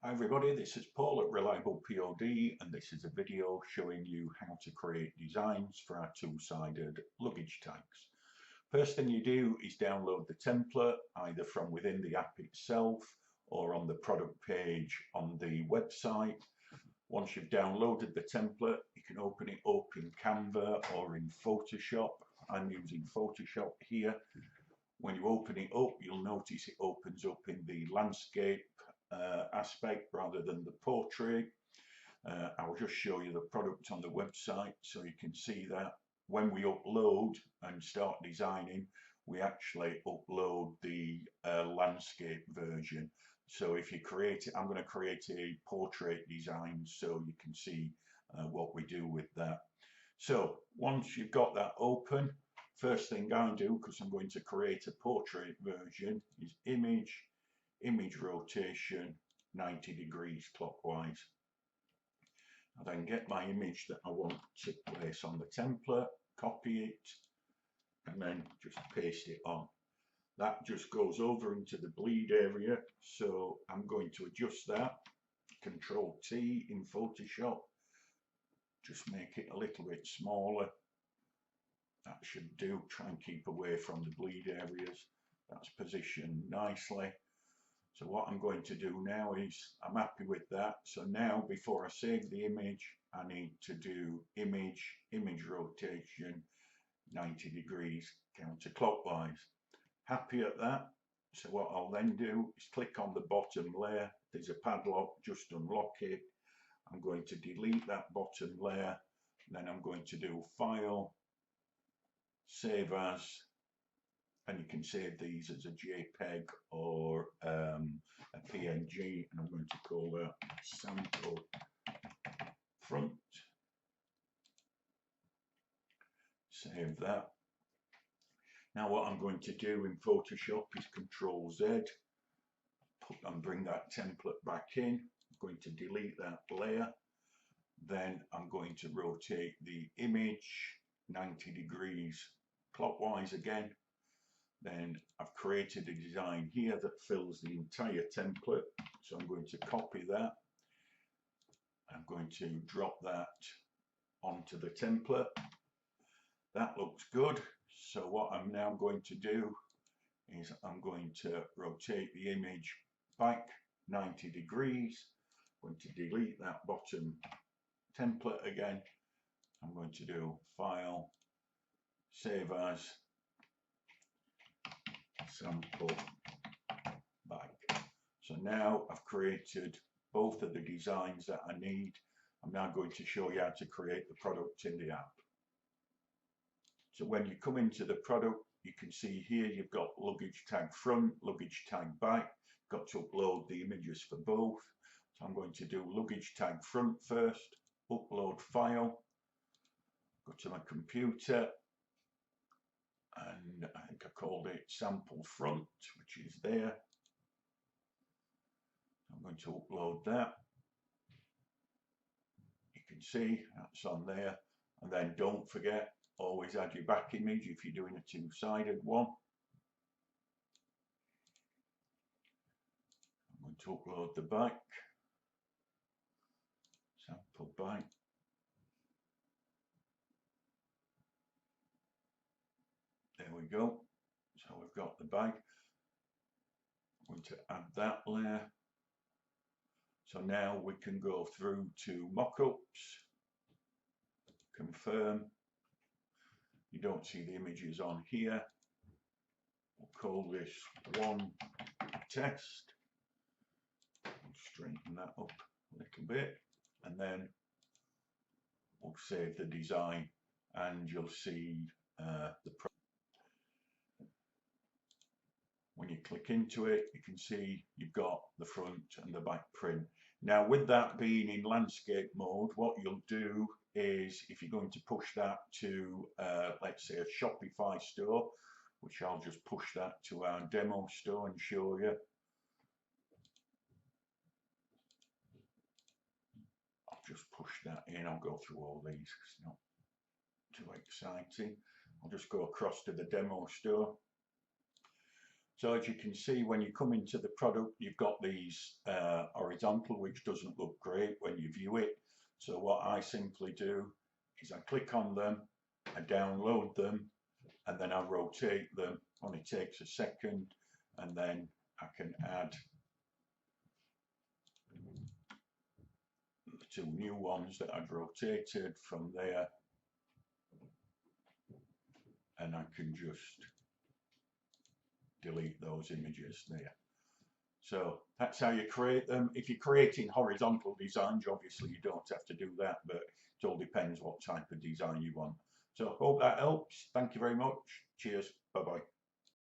Hi everybody, this is Paul at Reliable POD and this is a video showing you how to create designs for our two-sided luggage tags. First thing you do is download the template either from within the app itself or on the product page on the website. Once you've downloaded the template, you can open it up in Canva or in Photoshop. I'm using Photoshop here. When you open it up, you'll notice it opens up in the landscape aspect rather than the portrait. I'll just show you the product on the website so you can see that when we upload and start designing, we actually upload the landscape version. So if you create it, I'm going to create a portrait design so you can see what we do with that. So once you've got that open, first thing I do, because I'm going to create a portrait version, is image rotation 90 degrees clockwise. I then get my image that I want to place on the template, copy it, and then just paste it on. That just goes over into the bleed area, so I'm going to adjust that. Control T in Photoshop, just make it a little bit smaller. That should do. Try and keep away from the bleed areas. That's positioned nicely. So what I'm going to do now is, I'm happy with that. So now before I save the image, I need to do image rotation 90 degrees counterclockwise. Happy at that. So what I'll then do is click on the bottom layer. There's a padlock, just unlock it. I'm going to delete that bottom layer. Then I'm going to do File, Save As, and you can save these as a JPEG or a PNG, and I'm going to call that sample front. Save that. Now what I'm going to do in Photoshop is Control Z, put and bring that template back in. I'm going to delete that layer. Then I'm going to rotate the image 90 degrees clockwise again. Then I've created a design here that fills the entire template. So I'm going to copy that. I'm going to drop that onto the template. That looks good. So what I'm now going to do is I'm going to rotate the image back 90 degrees. I'm going to delete that bottom template again. I'm going to do File, Save As, Sample back. So now I've created both of the designs that I need. I'm now going to show you how to create the product in the app. So when you come into the product, you can see here you've got luggage tag front, luggage tag back. Got to upload the images for both. So I'm going to do luggage tag front first, upload file, go to my computer, and I think I called it sample front, which is there. I'm going to upload that. You can see that's on there. And then don't forget, always add your back image if you're doing a two-sided one. I'm going to upload the back, sample back. There we go. So we've got the bag. I'm going to add that layer. So now we can go through to mockups, confirm. You don't see the images on here. We'll call this one test. I'll straighten that up a little bit, and then we'll save the design, and you'll see the product. When you click into it, you can see you've got the front and the back print. Now, with that being in landscape mode, what you'll do is, if you're going to push that to, let's say, a Shopify store, which I'll just push that to our demo store and show you. I'll just push that in. I'll go through all these. It's not too exciting. I'll just go across to the demo store. So as you can see, when you come into the product, you've got these horizontal, which doesn't look great when you view it. So what I simply do is I click on them, I download them, and then I rotate them. Only takes a second, and then I can add the two new ones that I've rotated from there, and I can just delete those images there. So that's how you create them. If you're creating horizontal designs, obviously you don't have to do that, but it all depends what type of design you want. So hope that helps. Thank you very much. Cheers. Bye-bye.